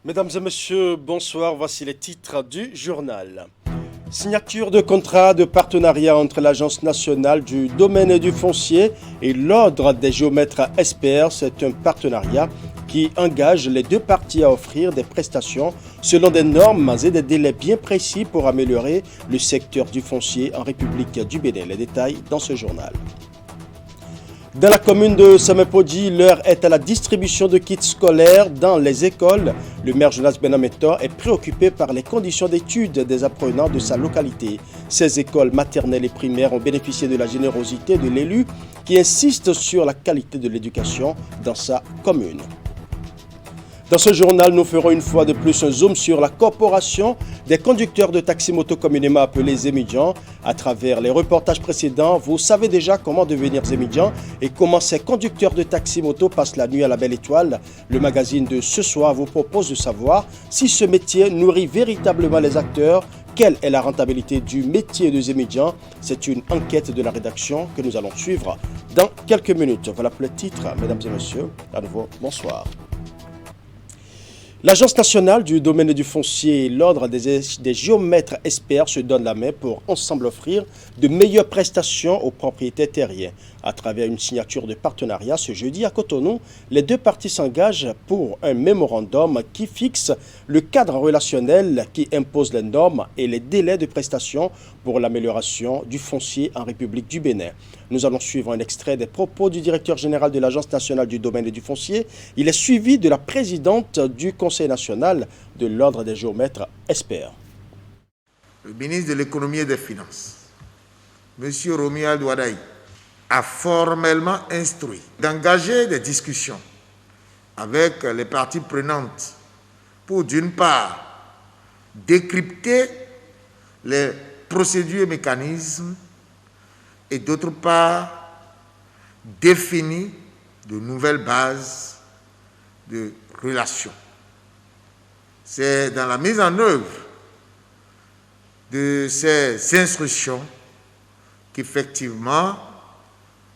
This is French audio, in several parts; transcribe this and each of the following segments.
Mesdames et messieurs, bonsoir. Voici les titres du journal. Signature de contrat de partenariat entre l'Agence nationale du domaine et du foncier et l'Ordre des géomètres SPR. C'est un partenariat qui engage les deux parties à offrir des prestations selon des normes et des délais bien précis pour améliorer le secteur du foncier en République du Bénin. Les détails dans ce journal. Dans la commune de Samepodi, l'heure est à la distribution de kits scolaires dans les écoles. Le maire Jonas Benametor est préoccupé par les conditions d'études des apprenants de sa localité. Ces écoles maternelles et primaires ont bénéficié de la générosité de l'élu qui insiste sur la qualité de l'éducation dans sa commune. Dans ce journal, nous ferons une fois de plus un zoom sur la corporation des conducteurs de taxi-moto communément appelés Zémidjan. À travers les reportages précédents, vous savez déjà comment devenir Zémidjan et comment ces conducteurs de taxi-moto passent la nuit à la belle étoile. Le magazine de ce soir vous propose de savoir si ce métier nourrit véritablement les acteurs. Quelle est la rentabilité du métier de Zémidjan? C'est une enquête de la rédaction que nous allons suivre dans quelques minutes. Voilà pour le titre, mesdames et messieurs. À nouveau, bonsoir. L'Agence nationale du domaine et du foncier et l'Ordre des géomètres SPR se donnent la main pour ensemble offrir de meilleures prestations aux propriétaires terriens. À travers une signature de partenariat ce jeudi à Cotonou, les deux parties s'engagent pour un mémorandum qui fixe le cadre relationnel qui impose les normes et les délais de prestation pour l'amélioration du foncier en République du Bénin. Nous allons suivre un extrait des propos du directeur général de l'Agence nationale du domaine et du foncier. Il est suivi de la présidente du Conseil national de l'Ordre des géomètres SPR. Le ministre de l'économie et des finances, M. Romuald Wadaï, a formellement instruit d'engager des discussions avec les parties prenantes pour, d'une part, décrypter les procédures et mécanismes et, d'autre part, définir de nouvelles bases de relations. C'est dans la mise en œuvre de ces instructions qu'effectivement,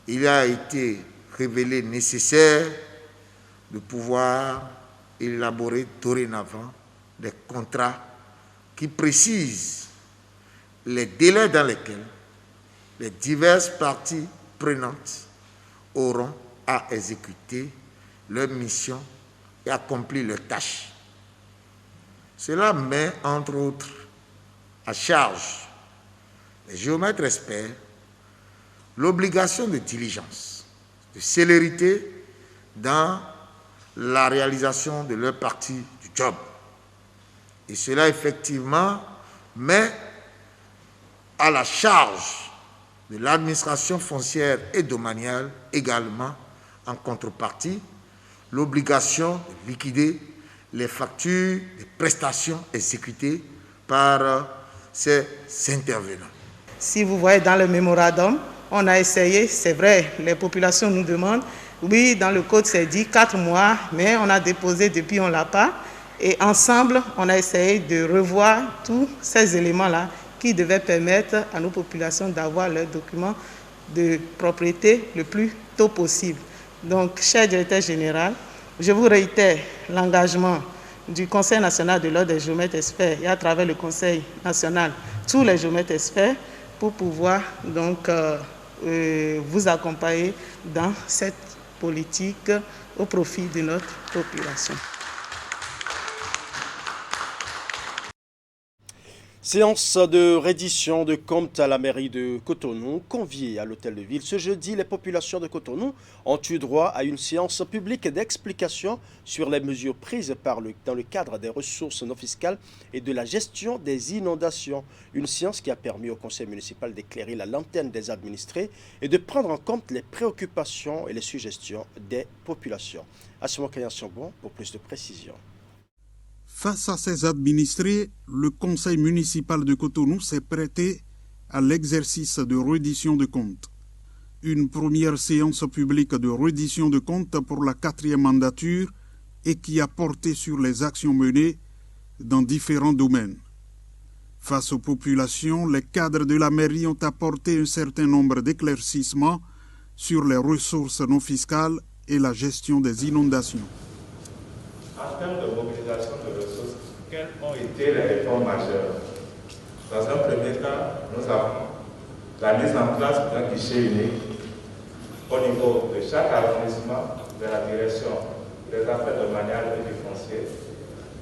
il a été révélé nécessaire de pouvoir élaborer dorénavant des contrats qui précisent les délais dans lesquels les diverses parties prenantes auront à exécuter leur mission et accomplir leurs tâches. Cela met, entre autres, à charge les géomètres experts l'obligation de diligence, de célérité dans la réalisation de leur partie du job. Et cela, effectivement, met à la charge de l'administration foncière et domaniale également, en contrepartie, l'obligation de liquider les factures des prestations exécutées par ces intervenants. Si vous voyez dans le mémorandum, on a essayé, c'est vrai, les populations nous demandent, oui, dans le code c'est dit 4 mois, mais on a déposé depuis, on ne l'a pas. Et ensemble, on a essayé de revoir tous ces éléments-là qui devaient permettre à nos populations d'avoir leurs documents de propriété le plus tôt possible. Donc, cher directeur général, je vous réitère l'engagement du Conseil national de l'Ordre des géomètres experts et à travers le Conseil national, tous les géomètres experts, pour pouvoir donc vous accompagner dans cette politique au profit de notre population. Séance de reddition de comptes à la mairie de Cotonou, conviée à l'hôtel de ville. Ce jeudi, les populations de Cotonou ont eu droit à une séance publique d'explication sur les mesures prises dans le cadre des ressources non fiscales et de la gestion des inondations. Une séance qui a permis au conseil municipal d'éclairer la lanterne des administrés et de prendre en compte les préoccupations et les suggestions des populations. Assimo Kayan-Songbon pour plus de précisions. Face à ces administrés, le conseil municipal de Cotonou s'est prêté à l'exercice de reddition de comptes. Une première séance publique de reddition de comptes pour la 4e mandature et qui a porté sur les actions menées dans différents domaines. Face aux populations, les cadres de la mairie ont apporté un certain nombre d'éclaircissements sur les ressources non fiscales et la gestion des inondations. En termes de mobilisation de ressources citer les réformes majeures. Dans un premier cas, nous avons la mise en place d'un guichet unique au niveau de chaque arrondissement de la direction des affaires domaniales et du foncier,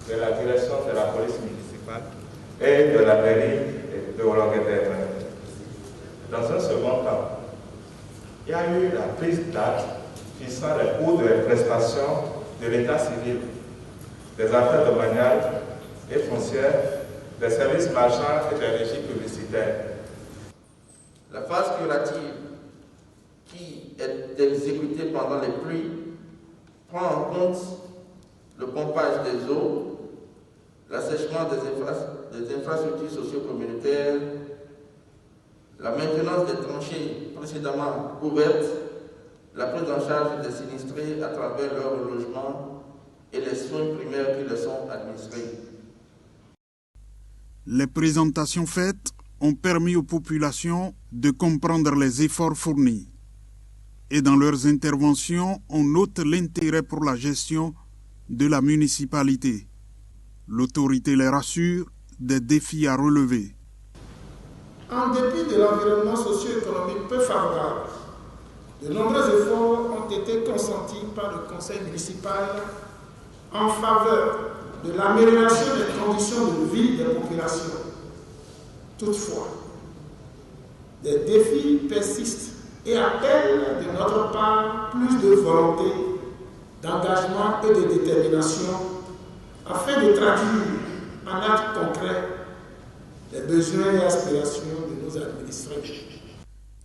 de la direction de la police municipale et de la mairie de Ouargla. Dans un second temps, il y a eu la prise d'acte fixant les coûts de prestations de l'état civil, des affaires domaniales et foncières, des services marchands et des régies publicitaires. La phase curative qui est exécutée pendant les pluies prend en compte le pompage des eaux, l'assèchement des infrastructures socio-communautaires, la maintenance des tranchées précédemment couvertes, la prise en charge des sinistrés à travers leur logement et les soins primaires qui leur sont administrés. Les présentations faites ont permis aux populations de comprendre les efforts fournis. Et dans leurs interventions, on note l'intérêt pour la gestion de la municipalité. L'autorité les rassure des défis à relever. En dépit de l'environnement socio-économique peu favorable, de nombreux efforts ont été consentis par le conseil municipal en faveur de l'amélioration des conditions de vie des populations. Toutefois, des défis persistent et appellent de notre part plus de volonté, d'engagement et de détermination afin de traduire en actes concrets les besoins et aspirations de nos administrés.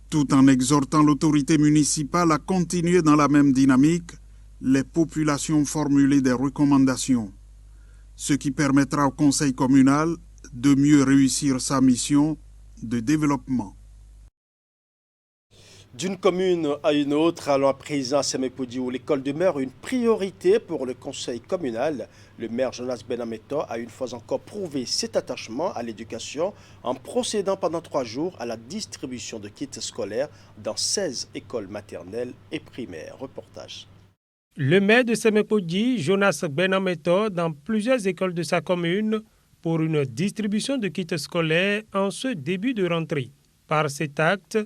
Tout en exhortant l'autorité municipale à continuer dans la même dynamique, les populations ont formulé des recommandations, ce qui permettra au conseil communal de mieux réussir sa mission de développement. D'une commune à une autre, allons à présent à Semepoudi où l'école demeure une priorité pour le conseil communal. Le maire Jonas Benameto a une fois encore prouvé cet attachement à l'éducation en procédant pendant 3 jours à la distribution de kits scolaires dans 16 écoles maternelles et primaires. Reportage. Le maire de Semepoudi, Jonas Benameto, dans plusieurs écoles de sa commune pour une distribution de kits scolaires en ce début de rentrée. Par cet acte,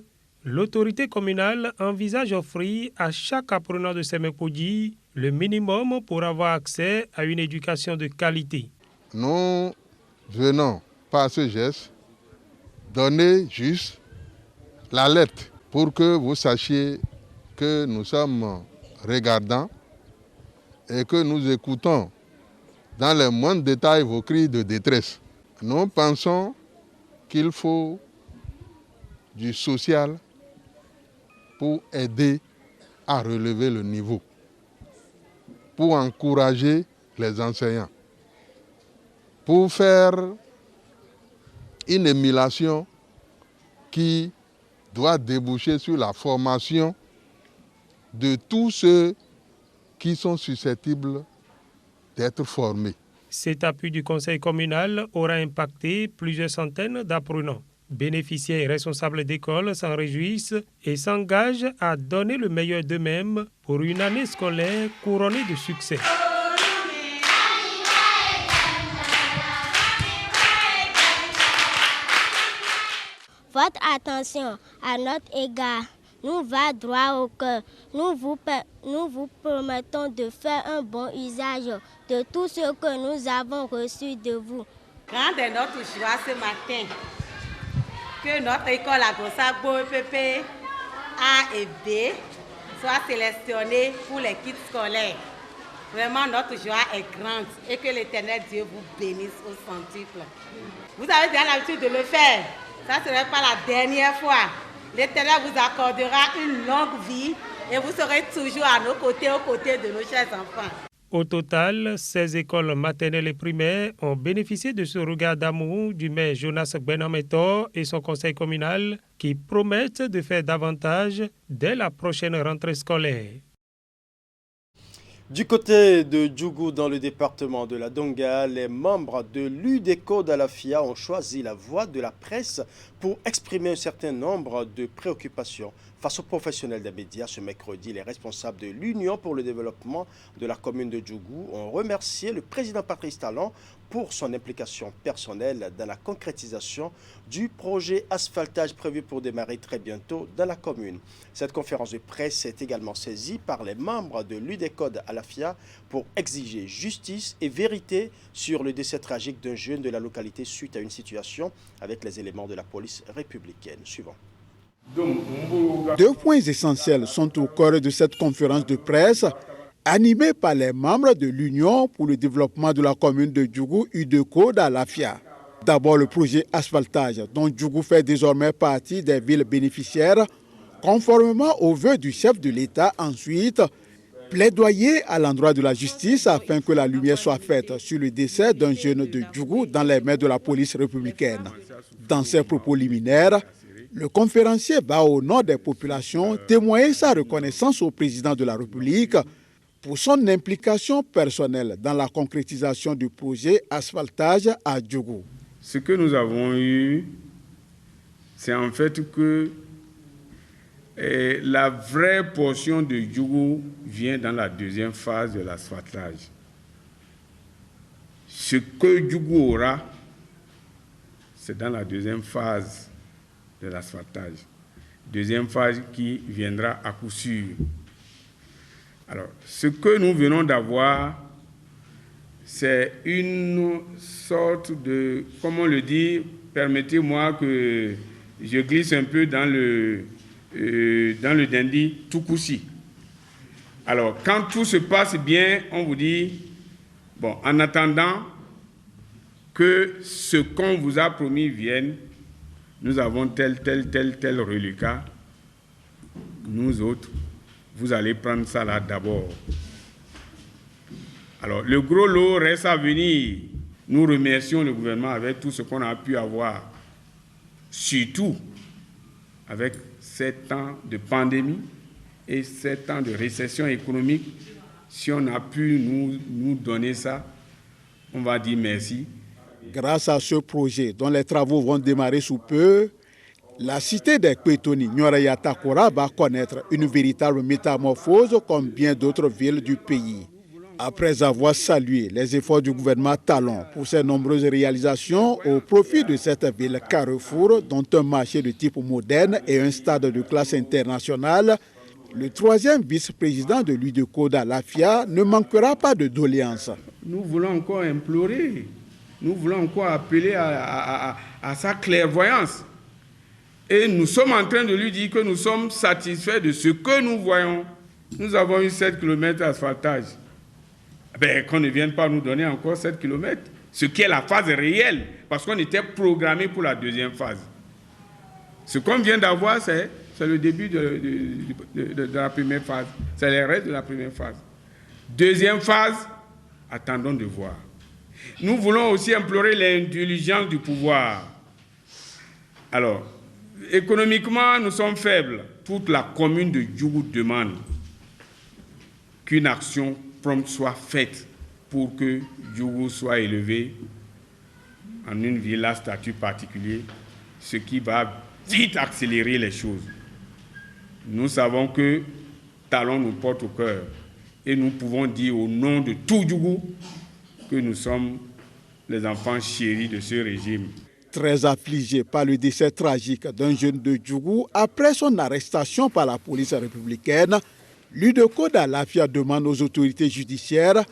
l'autorité communale envisage d'offrir à chaque apprenant de Semepoudi le minimum pour avoir accès à une éducation de qualité. Nous venons par ce geste donner juste l'alerte pour que vous sachiez que nous sommes regardants et que nous écoutons dans les moindres détails vos cris de détresse. Nous pensons qu'il faut du social pour aider à relever le niveau, pour encourager les enseignants, pour faire une émulation qui doit déboucher sur la formation de tous ceux qui sont susceptibles d'être formés. Cet appui du conseil communal aura impacté plusieurs centaines d'apprenants. Bénéficiaires et responsables d'école s'en réjouissent et s'engagent à donner le meilleur d'eux-mêmes pour une année scolaire couronnée de succès. Votre attention à notre égard nous va droit au cœur. Nous vous promettons de faire un bon usage de tout ce que nous avons reçu de vous. Grande est notre joie ce matin que notre école à Gossagbo, EPP A et B soit sélectionnée pour les kits scolaires. Vraiment, notre joie est grande et que l'Éternel Dieu vous bénisse au centuple. Vous avez déjà l'habitude de le faire. Ça ne serait pas la dernière fois. L'Éternel vous accordera une longue vie et vous serez toujours à nos côtés, aux côtés de nos chers enfants. Au total, 16 écoles maternelles et primaires ont bénéficié de ce regard d'amour du maire Jonas Benameto et son conseil communal qui promettent de faire davantage dès la prochaine rentrée scolaire. Du côté de Djougou, dans le département de la Donga, les membres de l'UDECO d'Alafia ont choisi la voie de la presse pour exprimer un certain nombre de préoccupations. Face aux professionnels des médias, ce mercredi, les responsables de l'Union pour le développement de la commune de Djougou ont remercié le président Patrice Talon pour son implication personnelle dans la concrétisation du projet asphaltage prévu pour démarrer très bientôt dans la commune. Cette conférence de presse est également saisie par les membres de l'UDECODE Alafia pour exiger justice et vérité sur le décès tragique d'un jeune de la localité suite à une situation avec les éléments de la police républicaine. Suivant. 2 points essentiels sont au cœur de cette conférence de presse animée par les membres de l'Union pour le développement de la commune de Djougou UDECODE Alafia. D'abord le projet asphaltage dont Djougou fait désormais partie des villes bénéficiaires conformément aux vœux du chef de l'État. Ensuite, plaidoyer à l'endroit de la justice afin que la lumière soit faite sur le décès d'un jeune de Djougou dans les mains de la police républicaine. Dans ses propos liminaires, le conférencier va au nom des populations témoigner sa reconnaissance au président de la République pour son implication personnelle dans la concrétisation du projet asphaltage à Djougou. Ce que nous avons eu, c'est en fait que la vraie portion de Djougou vient dans la deuxième phase de l'asphaltage. Ce que Djougou aura, c'est dans la deuxième phase de l'asphaltage. Deuxième phase qui viendra à coup sûr. Alors, ce que nous venons d'avoir, c'est une sorte de, comment le dire, permettez-moi que je glisse un peu dans le dandy Tukusi. Alors, quand tout se passe bien, on vous dit, bon, en attendant que ce qu'on vous a promis vienne, nous avons tel reliquat. Nous autres, vous allez prendre ça là d'abord. Alors, le gros lot reste à venir. Nous remercions le gouvernement avec tout ce qu'on a pu avoir. Surtout avec 7 ans de pandémie et 7 ans de récession économique. Si on a pu nous donner ça, on va dire merci. Grâce à ce projet dont les travaux vont démarrer sous peu, la cité des Kwetoni, Nyoraya-Takora, va connaître une véritable métamorphose comme bien d'autres villes du pays. Après avoir salué les efforts du gouvernement Talon pour ses nombreuses réalisations au profit de cette ville carrefour, dont un marché de type moderne et un stade de classe internationale, le 3e vice-président de l'UDECODE Alafia ne manquera pas de doléances. Nous voulons encore implorer. Nous voulons encore appeler à sa clairvoyance. Et nous sommes en train de lui dire que nous sommes satisfaits de ce que nous voyons. Nous avons eu 7 km d'asphaltage. Qu'on ne vienne pas nous donner encore 7 km, ce qui est la phase réelle, parce qu'on était programmé pour la deuxième phase. Ce qu'on vient d'avoir, c'est le début de la première phase. C'est le reste de la première phase. Deuxième phase, attendons de voir. Nous voulons aussi implorer l'indulgence du pouvoir. Alors, économiquement, nous sommes faibles. Toute la commune de Djougou demande qu'une action prompte soit faite pour que Djougou soit élevé en une ville à statut particulier, ce qui va vite accélérer les choses. Nous savons que Talon nous porte au cœur et nous pouvons dire au nom de tout Djougou que nous sommes les enfants chéris de ce régime. Très affligé par le décès tragique d'un jeune de Djougou après son arrestation par la police républicaine, l'UDECODE Alafia demande aux autorités judiciaires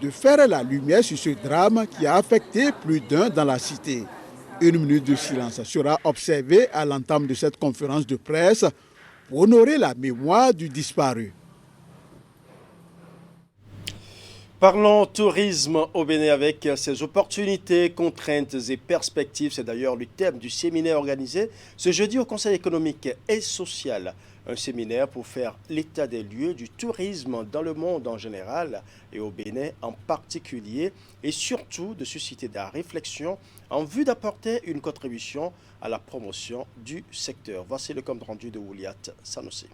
de faire la lumière sur ce drame qui a affecté plus d'un dans la cité. 1 minute de silence sera observée à l'entame de cette conférence de presse pour honorer la mémoire du disparu. Parlons tourisme au Bénin avec ses opportunités, contraintes et perspectives. C'est d'ailleurs le thème du séminaire organisé ce jeudi au Conseil économique et social. Un séminaire pour faire l'état des lieux du tourisme dans le monde en général et au Bénin en particulier, et surtout de susciter de la réflexion en vue d'apporter une contribution à la promotion du secteur. Voici le compte rendu de Ouliat Sanoussi.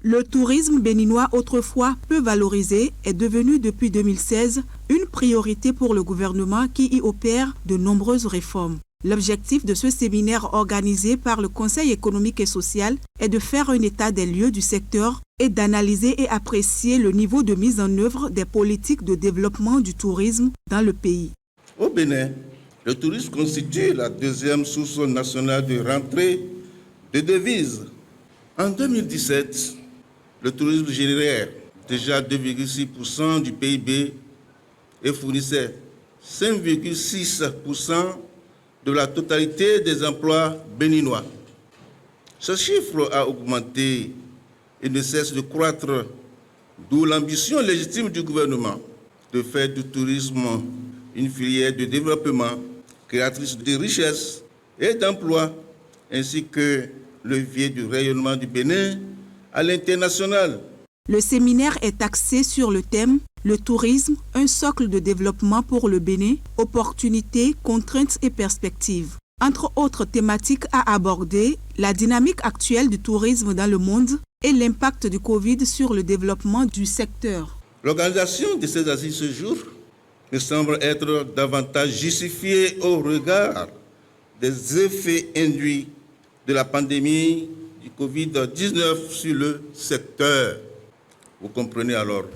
Le tourisme béninois, autrefois peu valorisé, est devenu depuis 2016 une priorité pour le gouvernement qui y opère de nombreuses réformes. L'objectif de ce séminaire organisé par le Conseil économique et social est de faire un état des lieux du secteur et d'analyser et apprécier le niveau de mise en œuvre des politiques de développement du tourisme dans le pays. Au Bénin, le tourisme constitue la deuxième source nationale de rentrée de devises. En 2017, le tourisme générait déjà 2,6% du PIB et fournissait 5,6% de la totalité des emplois béninois. Ce chiffre a augmenté et ne cesse de croître, d'où l'ambition légitime du gouvernement de faire du tourisme une filière de développement créatrice de richesses et d'emplois, ainsi que levier du rayonnement du Bénin à l'international. Le séminaire est axé sur le thème « Le tourisme, un socle de développement pour le Bénin, opportunités, contraintes et perspectives ». Entre autres thématiques à aborder, la dynamique actuelle du tourisme dans le monde et l'impact du Covid sur le développement du secteur. L'organisation de ces assises ce jour me semble être davantage justifiée au regard des effets induits de la pandémie du Covid-19 sur le secteur. Vous comprenez alors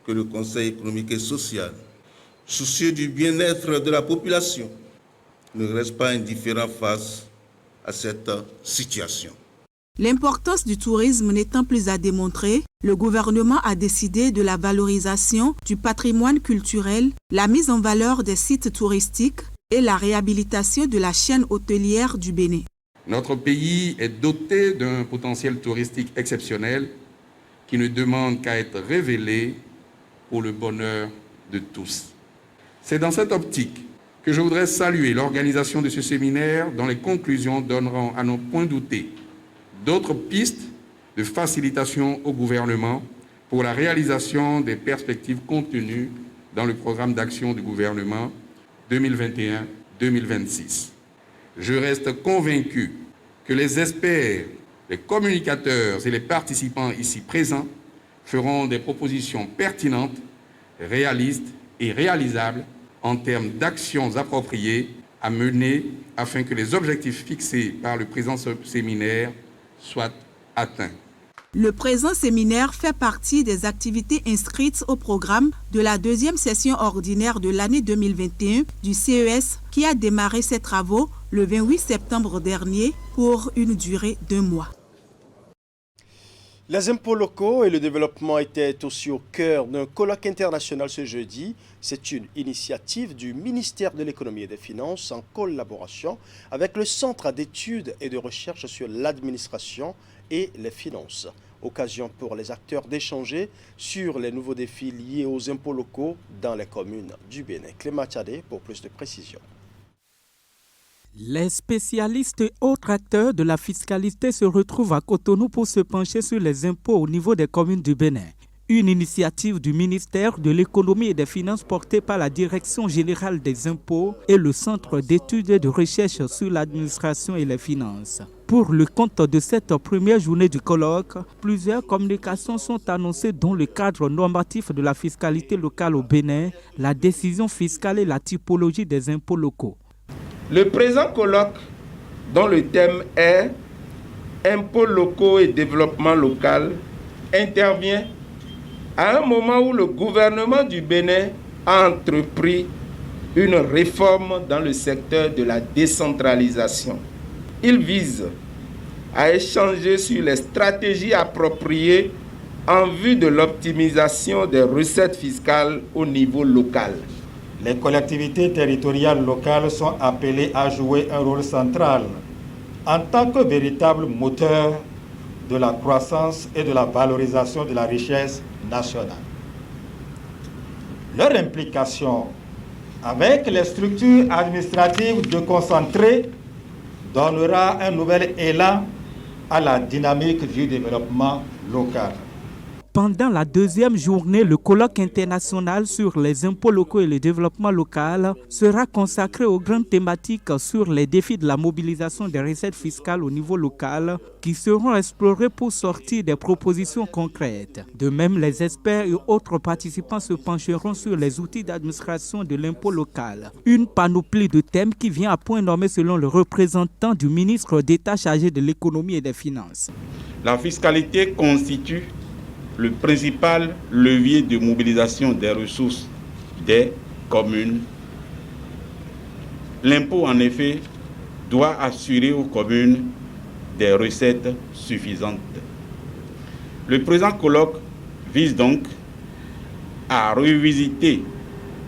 que le Conseil économique et social, soucieux du bien-être de la population, ne reste pas indifférent face à cette situation. L'importance du tourisme n'étant plus à démontrer, le gouvernement a décidé de la valorisation du patrimoine culturel, la mise en valeur des sites touristiques et la réhabilitation de la chaîne hôtelière du Bénin. Notre pays est doté d'un potentiel touristique exceptionnel qui ne demande qu'à être révélé pour le bonheur de tous. C'est dans cette optique que je voudrais saluer l'organisation de ce séminaire dont les conclusions donneront à n'en point douter d'autres pistes de facilitation au gouvernement pour la réalisation des perspectives contenues dans le programme d'action du gouvernement 2021-2026. Je reste convaincu que les experts, les communicateurs et les participants ici présents feront des propositions pertinentes, réalistes et réalisables en termes d'actions appropriées à mener afin que les objectifs fixés par le présent séminaire soient atteints. Le présent séminaire fait partie des activités inscrites au programme de la deuxième session ordinaire de l'année 2021 du CES qui a démarré ses travaux le 28 septembre dernier pour une durée d'1 mois. Les impôts locaux et le développement étaient aussi au cœur d'un colloque international ce jeudi. C'est une initiative du ministère de l'Économie et des Finances en collaboration avec le Centre d'études et de recherche sur l'administration et les finances. Occasion pour les acteurs d'échanger sur les nouveaux défis liés aux impôts locaux dans les communes du Bénin. Clément Tchadé pour plus de précisions. Les spécialistes et autres acteurs de la fiscalité se retrouvent à Cotonou pour se pencher sur les impôts au niveau des communes du Bénin. Une initiative du ministère de l'Économie et des Finances portée par la Direction générale des impôts et le Centre d'études et de recherche sur l'administration et les finances. Pour le compte de cette première journée du colloque, plusieurs communications sont annoncées dont le cadre normatif de la fiscalité locale au Bénin, la décision fiscale et la typologie des impôts locaux. Le présent colloque, dont le thème est « Impôts locaux et développement local », intervient à un moment où le gouvernement du Bénin a entrepris une réforme dans le secteur de la décentralisation. Il vise à échanger sur les stratégies appropriées en vue de l'optimisation des recettes fiscales au niveau local. Les collectivités territoriales locales sont appelées à jouer un rôle central en tant que véritable moteur de la croissance et de la valorisation de la richesse nationale. Leur implication avec les structures administratives déconcentrées donnera un nouvel élan à la dynamique du développement local. Pendant la deuxième journée, le colloque international sur les impôts locaux et le développement local sera consacré aux grandes thématiques sur les défis de la mobilisation des recettes fiscales au niveau local qui seront explorées pour sortir des propositions concrètes. De même, les experts et autres participants se pencheront sur les outils d'administration de l'impôt local. Une panoplie de thèmes qui vient à point nommé selon le représentant du ministre d'État chargé de l'économie et des finances. La fiscalité constitue le principal levier de mobilisation des ressources des communes L'impôt, en effet, doit assurer aux communes des recettes suffisantes. Le présent colloque vise donc à revisiter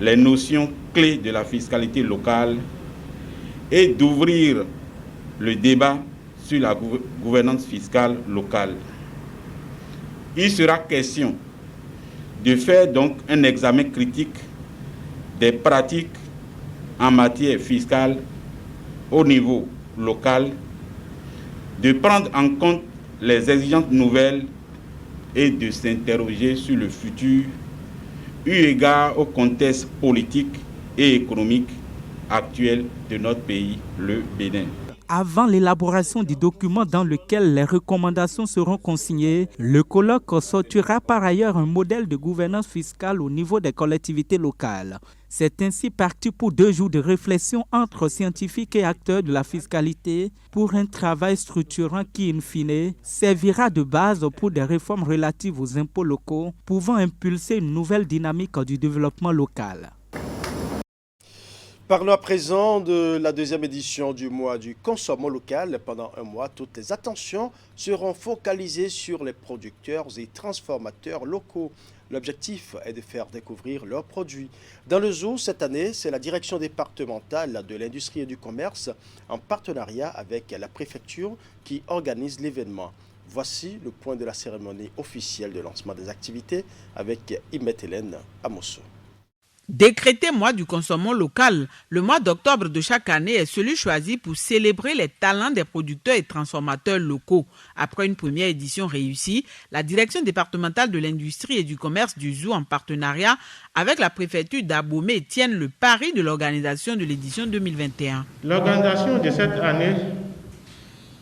les notions clés de la fiscalité locale et d'ouvrir le débat sur la gouvernance fiscale locale. Il sera question de faire donc un examen critique des pratiques en matière fiscale au niveau local, de prendre en compte les exigences nouvelles et de s'interroger sur le futur eu égard au contexte politique et économique actuel de notre pays, le Bénin. Avant l'élaboration du document dans lequel les recommandations seront consignées, le colloque sortira par ailleurs un modèle de gouvernance fiscale au niveau des collectivités locales. C'est ainsi parti pour 2 jours de réflexion entre scientifiques et acteurs de la fiscalité pour un travail structurant qui, in fine, servira de base pour des réformes relatives aux impôts locaux, pouvant impulser une nouvelle dynamique du développement local. Parlons à présent de la 2e édition du mois du consommant local. Pendant un mois, toutes les attentions seront focalisées sur les producteurs et transformateurs locaux. L'objectif est de faire découvrir leurs produits. Dans le zoo, cette année, c'est la direction départementale de l'industrie et du commerce en partenariat avec la préfecture qui organise l'événement. Voici le point de la cérémonie officielle de lancement des activités avec Imette Hélène Amosso. Décrété mois du consommant local, le mois d'octobre de chaque année est celui choisi pour célébrer les talents des producteurs et transformateurs locaux. Après une première édition réussie, la direction départementale de l'industrie et du commerce du zoo en partenariat avec la préfecture d'Abomey tiennent le pari de l'organisation de l'édition 2021. L'organisation de cette année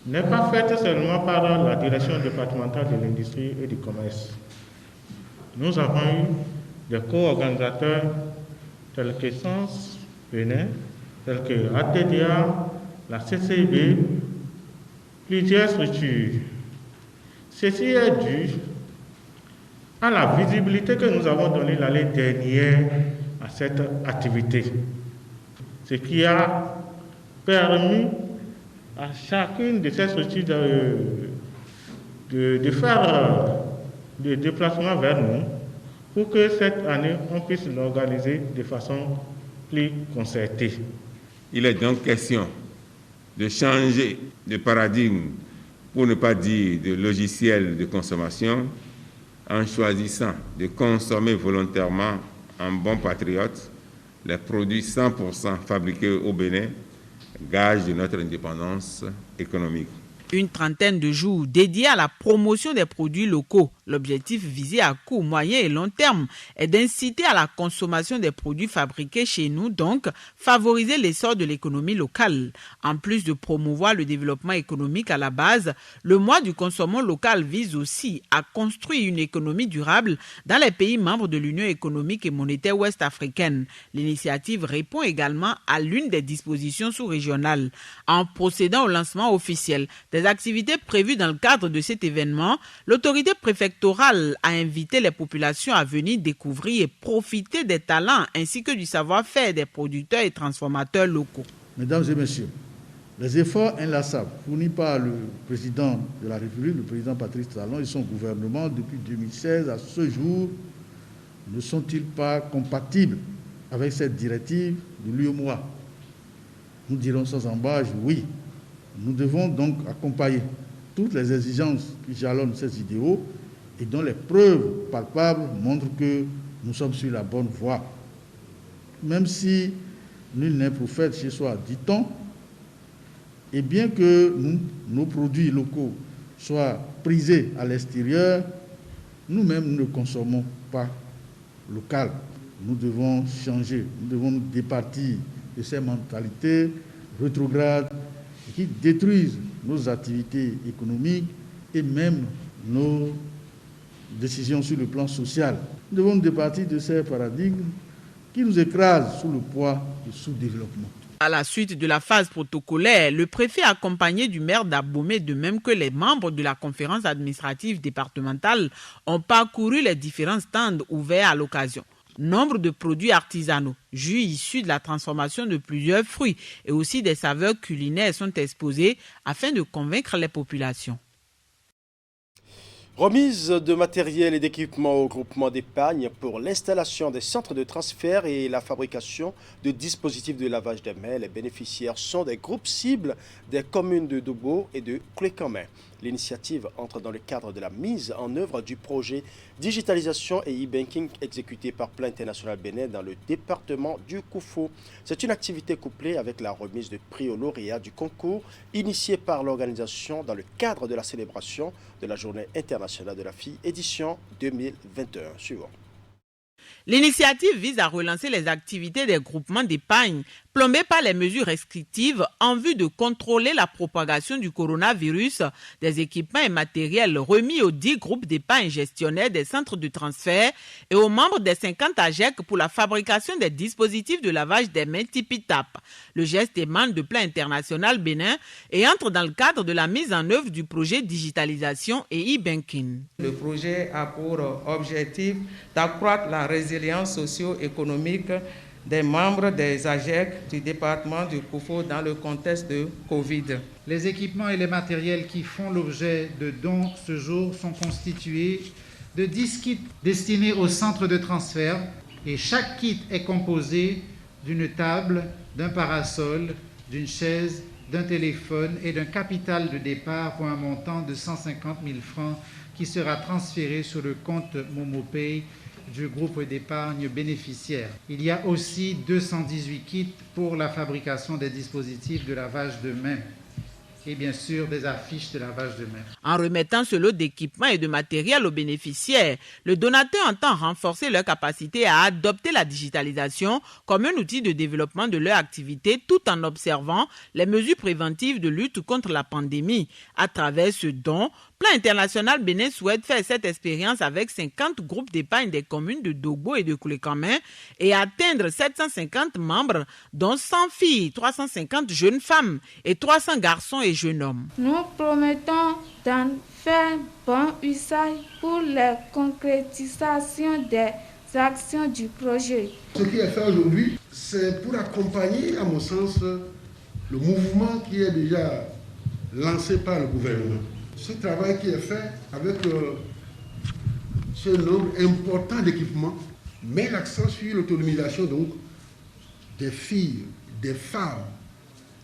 n'est pas faite seulement par la direction départementale de l'industrie et du commerce. Nous avons eu des co-organisateurs tels que Sens Bénin, tels que ATDA, la CCB, plusieurs structures. Ceci est dû à la visibilité que nous avons donnée l'année dernière à cette activité. Ce qui a permis à chacune de ces structures de faire des déplacements vers nous pour que cette année, on puisse l'organiser de façon plus concertée. Il est donc question de changer de paradigme, pour ne pas dire de logiciel de consommation, en choisissant de consommer volontairement en bon patriote les produits 100% fabriqués au Bénin, gage de notre indépendance économique. Une trentaine de jours dédiés à la promotion des produits locaux. L'objectif visé à court, moyen et long terme est d'inciter à la consommation des produits fabriqués chez nous, donc favoriser l'essor de l'économie locale. En plus de promouvoir le développement économique à la base, le mois du consommant local vise aussi à construire une économie durable dans les pays membres de l'Union économique et monétaire ouest-africaine. L'initiative répond également à l'une des dispositions sous-régionales. En procédant au lancement officiel des activités prévues dans le cadre de cet événement, l'autorité préfectorale a invité les populations à venir découvrir et profiter des talents ainsi que du savoir-faire des producteurs et transformateurs locaux. Mesdames et messieurs, les efforts inlassables fournis par le président de la République, le président Patrice Talon et son gouvernement depuis 2016 à ce jour ne sont-ils pas compatibles avec cette directive de l'UEMOA? Nous dirons sans embâche oui. Nous devons donc accompagner toutes les exigences qui jalonnent ces idéaux et dont les preuves palpables montrent que nous sommes sur la bonne voie. Même si nul n'est prophète chez soi, dit-on, et bien que nos produits locaux soient prisés à l'extérieur, nous-mêmes ne consommons pas local. Nous devons changer, nous devons nous départir de ces mentalités rétrogrades qui détruisent nos activités économiques et même nos décisions sur le plan social. Nous devons nous départir de ces paradigmes qui nous écrasent sous le poids du sous-développement. À la suite de la phase protocolaire, le préfet accompagné du maire d'Abomey, de même que les membres de la conférence administrative départementale, ont parcouru les différents stands ouverts à l'occasion. Nombre de produits artisanaux, jus issus de la transformation de plusieurs fruits et aussi des saveurs culinaires sont exposés afin de convaincre les populations. Remise de matériel et d'équipement au groupement d'épargne pour l'installation des centres de transfert et la fabrication de dispositifs de lavage des mains. Les bénéficiaires sont des groupes cibles des communes de Dogbo et de Clécamin. L'initiative entre dans le cadre de la mise en œuvre du projet digitalisation et e-banking exécuté par Plan International Bénin dans le département du Koufou. C'est une activité couplée avec la remise de prix aux lauréats du concours initié par l'organisation dans le cadre de la célébration de la Journée internationale de la fille édition 2021. Suivant. L'initiative vise à relancer les activités des groupements d'épargne plombés par les mesures restrictives en vue de contrôler la propagation du coronavirus. Des équipements et matériels remis aux 10 groupes d'épargne gestionnaires des centres de transfert et aux membres des 50 AGEC pour la fabrication des dispositifs de lavage des mains Tipitap. Le geste émane de Plan International Bénin et entre dans le cadre de la mise en œuvre du projet digitalisation et e-banking. Le projet a pour objectif d'accroître la résilience socio-économique des membres des AGEC du département du Koufou dans le contexte de Covid. Les équipements et les matériels qui font l'objet de dons ce jour sont constitués de 10 kits destinés au centre de transfert et chaque kit est composé d'une table, d'un parasol, d'une chaise, d'un téléphone et d'un capital de départ pour un montant de 150 000 francs qui sera transféré sur le compte MomoPay du groupe d'épargne bénéficiaire. Il y a aussi 218 kits pour la fabrication des dispositifs de lavage de mains et bien sûr des affiches de lavage de mains. En remettant ce lot d'équipements et de matériel aux bénéficiaires, le donateur entend renforcer leur capacité à adopter la digitalisation comme un outil de développement de leur activité tout en observant les mesures préventives de lutte contre la pandémie. À travers ce don, Plan International Bénin souhaite faire cette expérience avec 50 groupes d'épargne des communes de Dogbo et de Clécamin et atteindre 750 membres, dont 100 filles, 350 jeunes femmes et 300 garçons et jeunes hommes. Nous promettons d'en faire bon usage pour la concrétisation des actions du projet. Ce qui est fait aujourd'hui, c'est pour accompagner, à mon sens, le mouvement qui est déjà lancé par le gouvernement. Ce travail qui est fait avec ce nombre important d'équipements met l'accent sur l'autonomisation donc des filles, des femmes.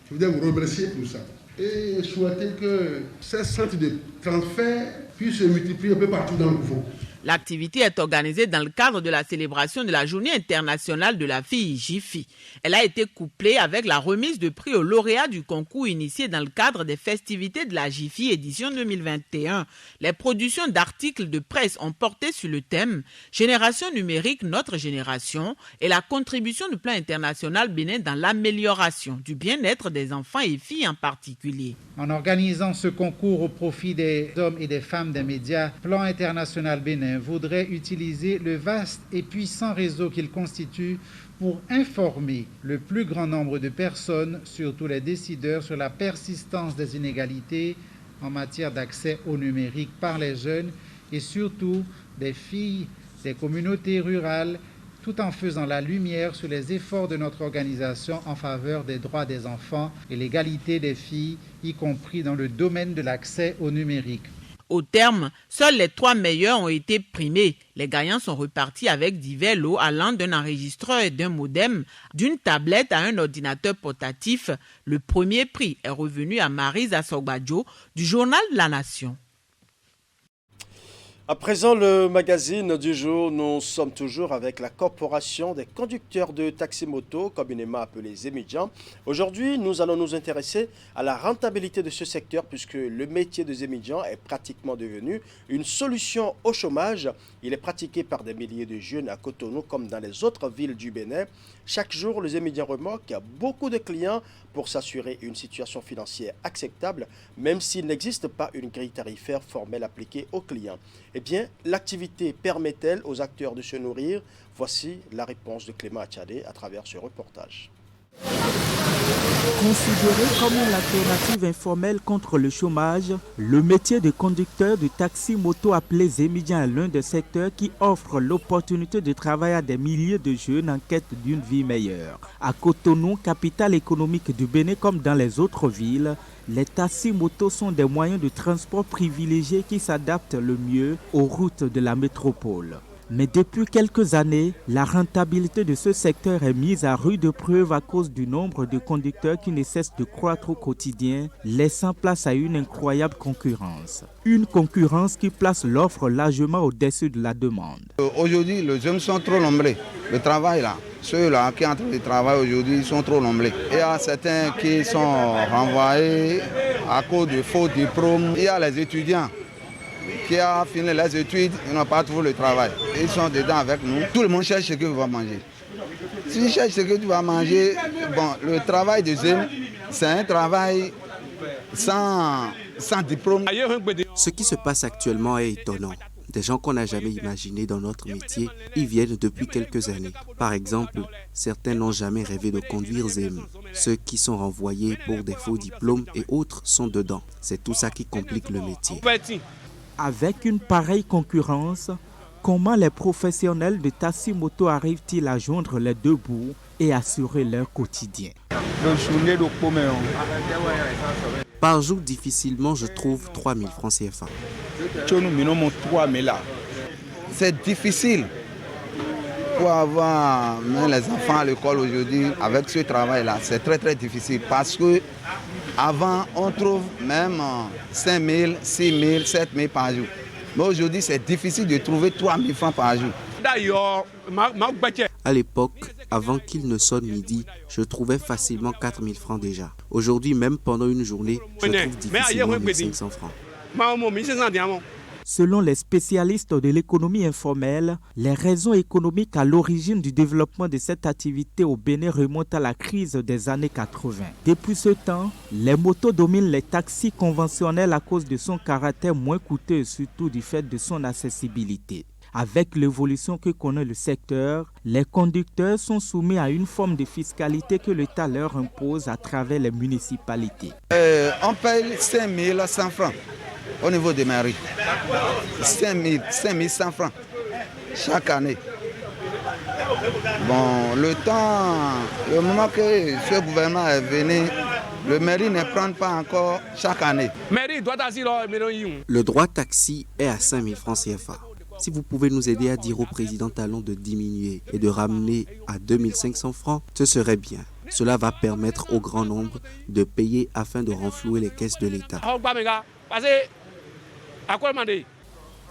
Je voudrais vous remercier pour ça. Et souhaiter que ces centres de transfert puissent se multiplier un peu partout dans le Koufou. L'activité est organisée dans le cadre de la célébration de la Journée internationale de la fille JIFI. Elle a été couplée avec la remise de prix aux lauréats du concours initié dans le cadre des festivités de la JIFI édition 2021. Les productions d'articles de presse ont porté sur le thème « Génération numérique, notre génération » et la contribution du Plan International Bénin dans l'amélioration du bien-être des enfants et filles en particulier. En organisant ce concours au profit des hommes et des femmes des médias, Plan International Bénin voudrait utiliser le vaste et puissant réseau qu'il constitue pour informer le plus grand nombre de personnes, surtout les décideurs, sur la persistance des inégalités en matière d'accès au numérique par les jeunes et surtout des filles des communautés rurales, tout en faisant la lumière sur les efforts de notre organisation en faveur des droits des enfants et l'égalité des filles, y compris dans le domaine de l'accès au numérique. Au terme, seuls les 3 meilleurs ont été primés. Les gagnants sont repartis avec divers lots allant d'un enregistreur et d'un modem, d'une tablette à un ordinateur portatif. Le premier prix est revenu à Maryse Assogbadjo du journal La Nation. À présent, le magazine du jour, nous sommes toujours avec la Corporation des conducteurs de taxi-moto, communément appelée Zemidjan. Aujourd'hui, nous allons nous intéresser à la rentabilité de ce secteur puisque le métier de Zemidjan est pratiquement devenu une solution au chômage. Il est pratiqué par des milliers de jeunes à Cotonou comme dans les autres villes du Bénin. Chaque jour, le Zemidjan remarque qu'il y a beaucoup de clients pour s'assurer une situation financière acceptable, même s'il n'existe pas une grille tarifaire formelle appliquée aux clients. Eh bien, l'activité permet-elle aux acteurs de se nourrir? Voici la réponse de Clément Achadé à travers ce reportage. Considéré comme une alternative informelle contre le chômage, le métier de conducteur de taxi-moto appelé Zemidjan est l'un des secteurs qui offre l'opportunité de travailler à des milliers de jeunes en quête d'une vie meilleure. À Cotonou, capitale économique du Bénin comme dans les autres villes, les taxis-motos sont des moyens de transport privilégiés qui s'adaptent le mieux aux routes de la métropole. Mais depuis quelques années, la rentabilité de ce secteur est mise à rude preuve à cause du nombre de conducteurs qui ne cesse de croître au quotidien, laissant place à une incroyable concurrence. Une concurrence qui place l'offre largement au-dessus de la demande. Aujourd'hui, les jeunes sont trop nombreux. Le travail là, ceux-là qui sont en train de travailler aujourd'hui sont trop nombreux. Il y a certains qui sont renvoyés à cause de faux diplômes. Il y a les étudiants qui ont fini les études, ils n'ont pas trouvé le travail. Ils sont dedans avec nous. Tout le monde cherche ce qu'il va manger. Si tu cherches ce que tu vas manger, bon, le travail de Zem, c'est un travail sans diplôme. Ce qui se passe actuellement est étonnant. Des gens qu'on n'a jamais imaginés dans notre métier, ils viennent depuis quelques années. Par exemple, certains n'ont jamais rêvé de conduire Zem. Ceux qui sont renvoyés pour des faux diplômes et autres sont dedans. C'est tout ça qui complique le métier. Avec une pareille concurrence, comment les professionnels de taxi-moto arrivent-ils à joindre les deux bouts et assurer leur quotidien? Par jour, difficilement, je trouve 3 000 francs CFA. C'est difficile pour avoir même les enfants à l'école aujourd'hui avec ce travail-là. C'est très très difficile parce que avant, on trouve même 5 000, 6 000, 7 000 par jour. Mais aujourd'hui, c'est difficile de trouver 3 000 francs par jour. À l'époque, avant qu'il ne sonne midi, je trouvais facilement 4 000 francs déjà. Aujourd'hui, même pendant une journée, je trouve difficilement 1 500 francs. Selon les spécialistes de l'économie informelle, les raisons économiques à l'origine du développement de cette activité au Bénin remontent à la crise des années 80. Depuis ce temps, les motos dominent les taxis conventionnels à cause de son caractère moins coûteux et surtout du fait de son accessibilité. Avec l'évolution que connaît le secteur, les conducteurs sont soumis à une forme de fiscalité que l'État leur impose à travers les municipalités. On paye 5 100 francs au niveau des mairies. 5 100 francs chaque année. Bon, le moment que ce gouvernement est venu, le mairie ne prend pas encore chaque année. Le droit taxi est à 5 000 francs CFA. Si vous pouvez nous aider à dire au président Talon de diminuer et de ramener à 2 500 francs, ce serait bien. Cela va permettre au grand nombre de payer afin de renflouer les caisses de l'État.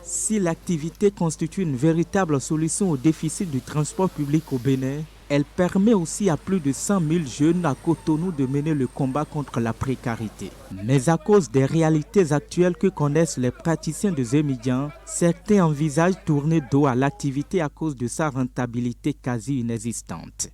Si l'activité constitue une véritable solution au déficit du transport public au Bénin, elle permet aussi à plus de 100 000 jeunes à Cotonou de mener le combat contre la précarité. Mais à cause des réalités actuelles que connaissent les praticiens de Zemidjan, certains envisagent tourner dos à l'activité à cause de sa rentabilité quasi inexistante.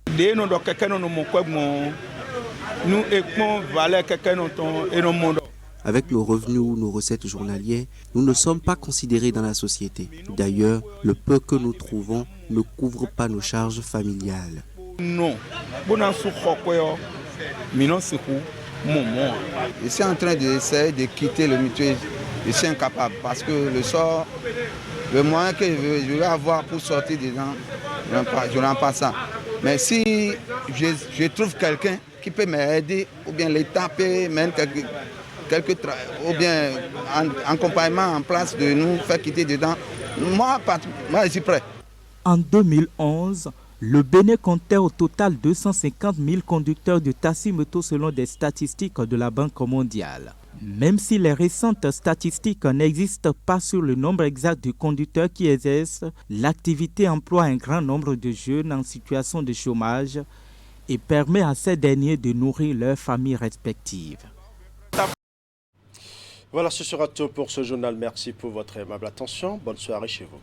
Avec nos revenus ou nos recettes journalières, nous ne sommes pas considérés dans la société. D'ailleurs, le peu que nous trouvons ne couvre pas nos charges familiales. Non. Je suis en train d'essayer de quitter le mutuel. Je suis incapable parce que le moyen que je vais avoir pour sortir dedans, je n'ai pas ça. Mais si je trouve quelqu'un qui peut m'aider, ou bien l'État peut mettre ou bien un accompagnement en place de nous faire quitter dedans, moi je suis prêt. En 2011, le Bénin comptait au total 250 000 conducteurs de taxi-moto selon des statistiques de la Banque mondiale. Même si les récentes statistiques n'existent pas sur le nombre exact de conducteurs qui exercent, l'activité emploie un grand nombre de jeunes en situation de chômage et permet à ces derniers de nourrir leurs familles respectives. Voilà, ce sera tout pour ce journal. Merci pour votre aimable attention. Bonne soirée chez vous.